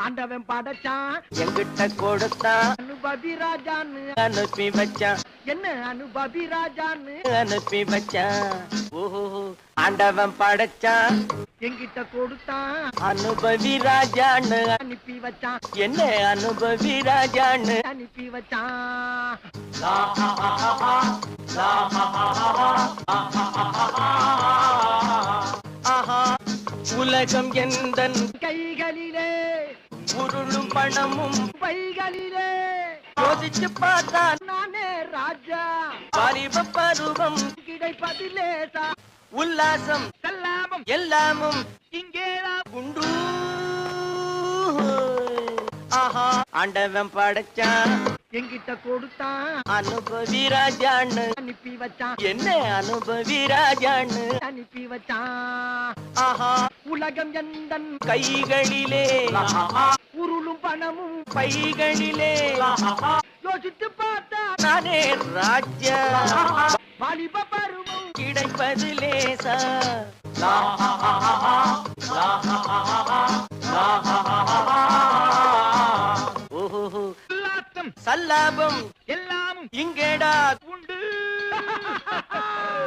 ஆண்டவன் படைச்சான் எங்கிட்ட கொடுத்தான் அனுபவி ராஜான்னு அனுப்பி வச்சான் என்ன அனுபவி ராஜான்னு அனுப்பி வச்சான் ஓஹோ ஆண்டவன் படைச்சான் எங்கிட்ட கொடுத்தான் அனுபவி ராஜான்னு அனுப்பி வச்சான் என்ன அனுபவி ராஜான்னு அனுப்பி வச்சான் ஆஹா உலகம் எந்தன் கைகளிலே உருளும் பணமும் பைகளிலே யோசிச்சு பார்த்தான் நானே ராஜா வாலிப பருவம் கிடைப்பதிலேசா உல்லாசம் கல்லாமம் எல்லாமும் இங்கேதான் உண்டு ஆஹா ஆண்டவன் படைச்சான் எங்கிட்ட கொடுத்தான் அனுபவி ராஜான்னு அனுப்பி வச்சான் என்ன அனுபவி ராஜான்னு அனுப்பி வச்சான் ஆஹா உலகம் எந்தன் கைகளிலே உருளும் பணமும் பைகளிலே யோசித்து பார்த்தா நானே ராஜா வாலிப பருவம் கிடைப்பது லேசா ஓஹோ உல்லாசம் சல்லாபம் எல்லாமும் இங்கேடா